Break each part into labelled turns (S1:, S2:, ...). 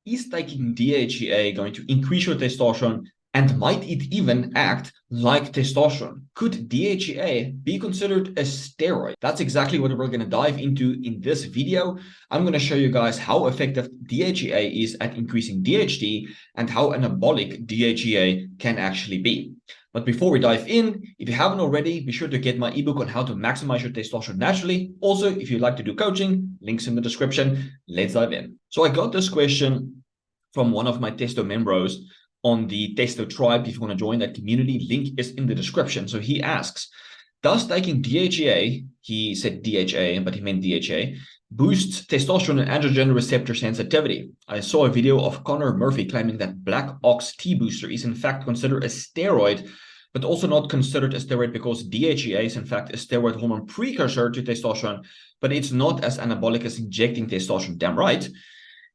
S1: Is taking DHEA going to increase your testosterone, and might it even act like testosterone? Could DHEA be considered a steroid? That's exactly what we're going to dive into in this video. I'm going to show you guys how effective DHEA is at increasing DHT and how anabolic DHEA can actually be. But before we dive in, if you haven't already, be sure to get my ebook on how to maximize your testosterone naturally. Also, if you'd like to do coaching, links in the description. Let's dive in. So I got this question from one of my Testo membros on the Testo tribe. If you want to join that community, link is in the description. So he asks, does taking DHEA, he said DHA, but he meant DHA, boosts testosterone and androgen receptor sensitivity? I saw a video of Connor Murphy claiming that Black Ox T booster is in fact considered a steroid, but also not considered a steroid because DHEA is in fact a steroid hormone precursor to testosterone, but it's not as anabolic as injecting testosterone. Damn right.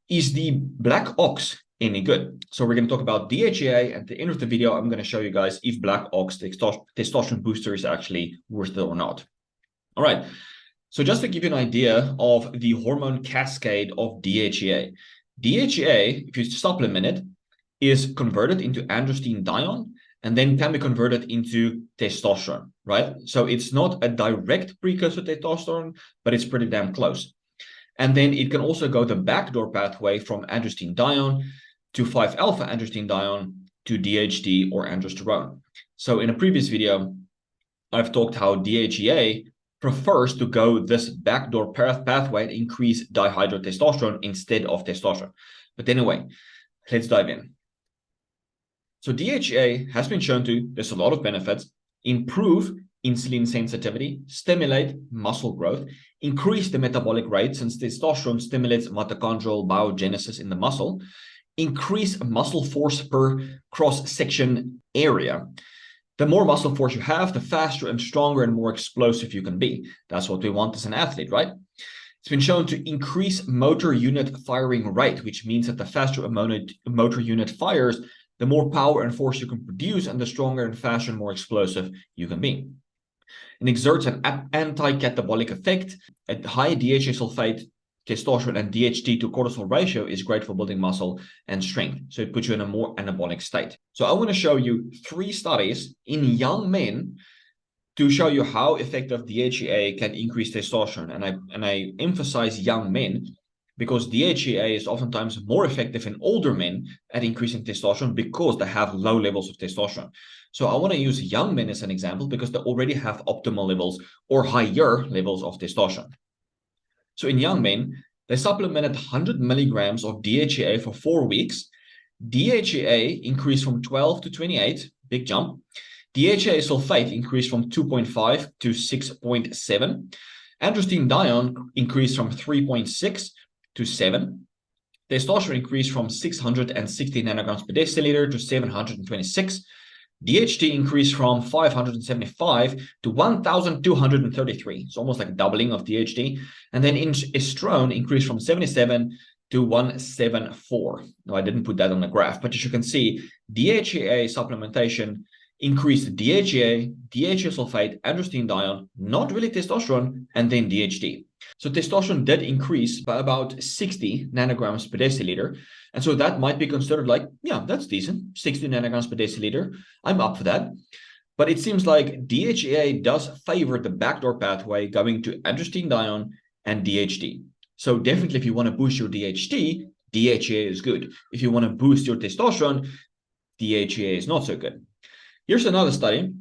S1: Is the Black Ox any good? So we're going to talk about DHEA. At the end of the video, I'm going to show you guys if Black Ox testosterone booster is actually worth it or not. All right. So just to give you an idea of the hormone cascade of DHEA. DHEA, if you supplement it, is converted into androstenedione and then can be converted into testosterone, right? So it's not a direct precursor to testosterone, but it's pretty damn close. And then it can also go the backdoor pathway from androstenedione to 5-alpha androstenedione to DHT or androsterone. So in a previous video, I've talked how DHEA prefers to go this backdoor pathway and increase dihydrotestosterone instead of testosterone. But anyway, let's dive in. So DHEA has been shown to, there's a lot of benefits, improve insulin sensitivity, stimulate muscle growth, increase the metabolic rate since testosterone stimulates mitochondrial biogenesis in the muscle, increase muscle force per cross-section area. The more muscle force you have, the faster and stronger and more explosive you can be. That's what we want as an athlete, right? It's been shown to increase motor unit firing rate, which means that the faster a motor unit fires, the more power and force you can produce, and the stronger and faster and more explosive you can be. It exerts an anti-catabolic effect. A high DHA sulfate, testosterone, and DHT to cortisol ratio is great for building muscle and strength. So it puts you in a more anabolic state. So I want to show you 3 studies in young men to show you how effective DHEA can increase testosterone. And I emphasize young men because DHEA is oftentimes more effective in older men at increasing testosterone because they have low levels of testosterone. So I want to use young men as an example because they already have optimal levels or higher levels of testosterone. So in young men, they supplemented 100 milligrams of DHEA for 4 weeks. DHEA increased from 12 to 28, big jump. DHEA sulfate increased from 2.5 to 6.7. Androstenedione increased from 3.6 to 7. Testosterone increased from 660 nanograms per deciliter to 726. DHT increased from 575 to 1,233. It's almost like a doubling of DHT. And then estrone increased from 77 to 174. No, I didn't put that on the graph, but as you can see, DHEA supplementation increased DHEA, DHA sulfate, androstenedione, not really testosterone, and then DHT. So testosterone did increase by about 60 nanograms per deciliter. And so that might be considered like, yeah, that's decent, 60 nanograms per deciliter. I'm up for that. But it seems like DHEA does favor the backdoor pathway going to androstenedione and DHT. So definitely if you want to boost your DHT, DHEA is good. If you want to boost your testosterone, DHEA is not so good. Here's another study.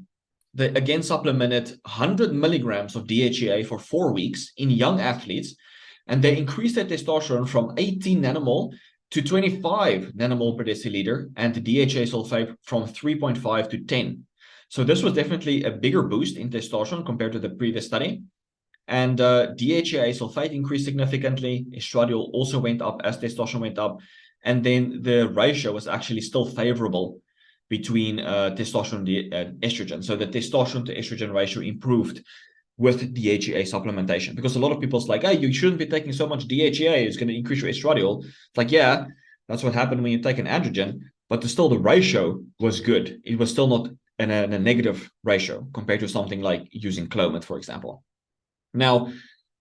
S1: They again supplemented 100 milligrams of DHEA for 4 weeks in young athletes, and they increased their testosterone from 18 nanomole to 25 nanomole per deciliter, and the DHA sulfate from 3.5 to 10. So this was definitely a bigger boost in testosterone compared to the previous study. And DHA sulfate increased significantly. Estradiol also went up as testosterone went up. And then the ratio was actually still favorable between testosterone and estrogen. So the testosterone to estrogen ratio improved with DHEA supplementation, because a lot of people's like, hey, you shouldn't be taking so much DHEA, it's going to increase your estradiol. It's like, yeah, that's what happened when you take an androgen, but still the ratio was good. It was still not in a negative ratio compared to something like using Clomid, for example. Now,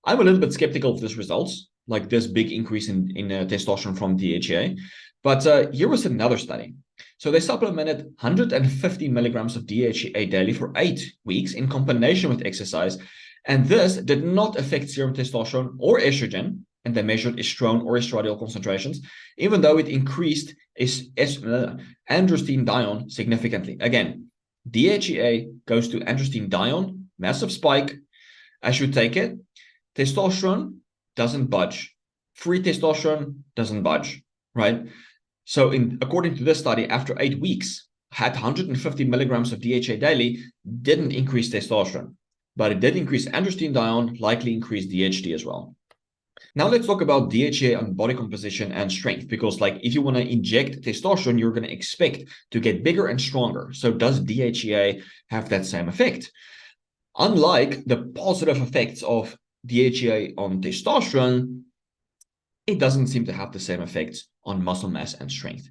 S1: I'm a little bit skeptical of these results like this big increase in testosterone from DHEA. But here was another study. So they supplemented 150 milligrams of DHEA daily for 8 weeks in combination with exercise. And this did not affect serum testosterone or estrogen. And they measured estrone or estradiol concentrations, even though it increased androstenedione significantly. Again, DHEA goes to androstenedione, massive spike. As you take it, testosterone doesn't budge. Free testosterone doesn't budge, right? So according to this study, after 8 weeks, had 150 milligrams of DHA daily, didn't increase testosterone, but it did increase androstenedione, likely increased DHT as well. Now let's talk about DHA on body composition and strength, because like if you want to inject testosterone, you're going to expect to get bigger and stronger. So does DHEA have that same effect? Unlike the positive effects of DHEA on testosterone, it doesn't seem to have the same effects on muscle mass and strength.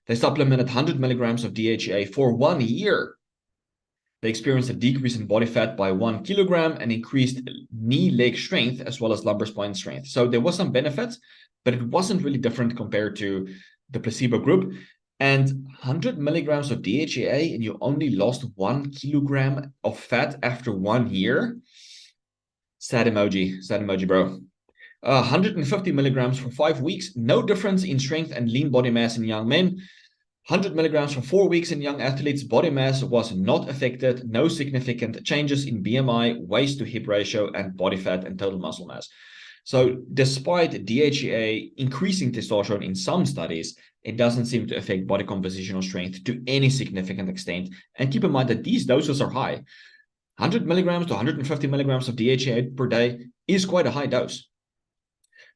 S1: They supplemented 100 milligrams of DHEA for 1 year. They experienced a decrease in body fat by 1 kilogram and increased knee leg strength as well as lumbar spine strength. So there was some benefits, but it wasn't really different compared to the placebo group. And 100 milligrams of DHEA and you only lost 1 kilogram of fat after 1 year. Sad emoji, bro. 150 milligrams for 5 weeks, no difference in strength and lean body mass in young men. 100 milligrams for 4 weeks in young athletes, body mass was not affected, no significant changes in BMI, waist to hip ratio, and body fat and total muscle mass. So despite DHEA increasing testosterone in some studies, it doesn't seem to affect body composition or strength to any significant extent. And keep in mind that these doses are high. 100 milligrams to 150 milligrams of DHEA per day is quite a high dose.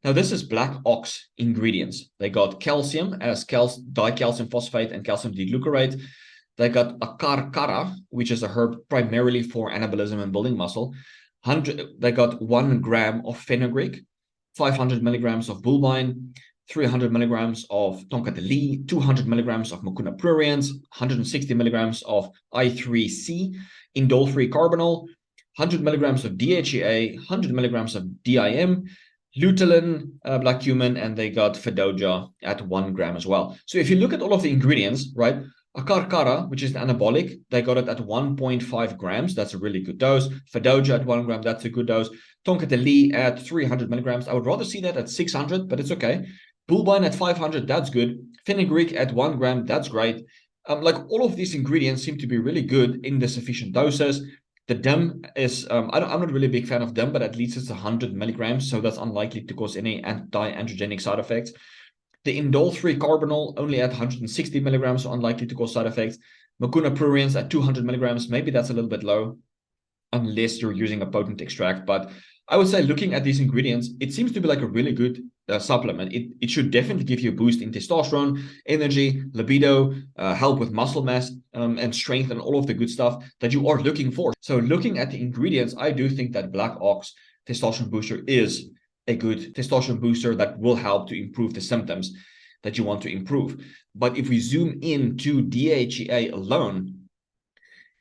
S1: Now, this is black ox ingredients. They got calcium as dicalcium phosphate and calcium D-glucarate. They got acar, which is a herb primarily for anabolism and building muscle. They got 1 gram of fenugreek, 500 milligrams of bulbine, 300 milligrams of tonka delee, 200 milligrams of mucuna pruriens, 160 milligrams of I3C, indole-free carbonyl, 100 milligrams of DHEA, 100 milligrams of DIM, lutein, black cumin, and they got fedoja at 1 gram as well. So if you look at all of the ingredients, right, acar, which is the anabolic, they got it at 1.5 grams. That's a really good dose. Fedoja at 1 gram, that's a good dose. Tonka delee at 300 milligrams. I would rather see that at 600, but it's okay. Bulbine at 500, that's good. Fenugreek at 1 gram, that's great. Like all of these ingredients seem to be really good in the sufficient doses. The DIM is, I'm not really a big fan of DIM, but at least it's 100 milligrams, so that's unlikely to cause any anti-androgenic side effects. The indole-free carbonyl only at 160 milligrams, so unlikely to cause side effects. Mucuna pruriens at 200 milligrams, maybe that's a little bit low, unless you're using a potent extract. But I would say looking at these ingredients, it seems to be like a really good supplement. It should definitely give you a boost in testosterone, energy, libido, help with muscle mass and strength and all of the good stuff that you are looking for. So looking at the ingredients, I do think that Black Ox Testosterone Booster is a good testosterone booster that will help to improve the symptoms that you want to improve. But if we zoom into DHEA alone,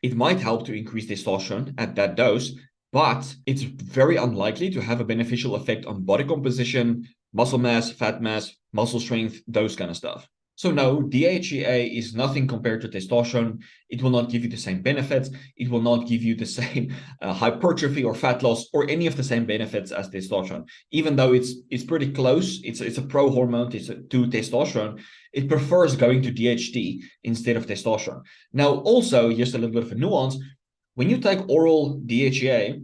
S1: it might help to increase testosterone at that dose, but it's very unlikely to have a beneficial effect on body composition, muscle mass, fat mass, muscle strength, those kind of stuff. So no, DHEA is nothing compared to testosterone. It will not give you the same benefits. It will not give you the same hypertrophy or fat loss or any of the same benefits as testosterone. Even though it's pretty close, it's a pro-hormone to testosterone, it prefers going to DHT instead of testosterone. Now, also, just a little bit of a nuance, when you take oral DHEA,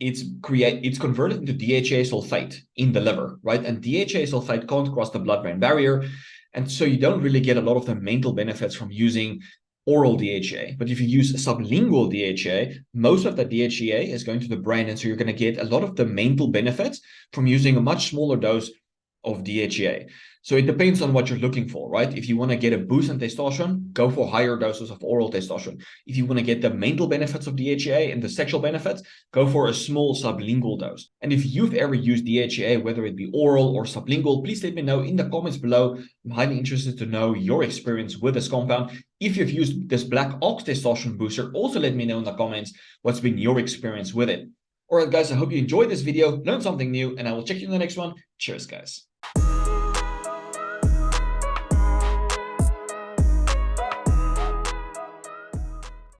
S1: it's converted into DHEA sulfate in the liver, right? And DHEA sulfate can't cross the blood-brain barrier. And so you don't really get a lot of the mental benefits from using oral DHEA. But if you use sublingual DHEA, most of the DHEA is going to the brain. And so you're going to get a lot of the mental benefits from using a much smaller dose of DHEA. So it depends on what you're looking for, right? If you want to get a boost in testosterone, go for higher doses of oral testosterone. If you want to get the mental benefits of DHEA and the sexual benefits, go for a small sublingual dose. And if you've ever used DHEA, whether it be oral or sublingual, please let me know in the comments below. I'm highly interested to know your experience with this compound. If you've used this Black Ox Testosterone Booster, also let me know in the comments what's been your experience with it. All right, guys, I hope you enjoyed this video, learned something new, and I will check you in the next one. Cheers, guys.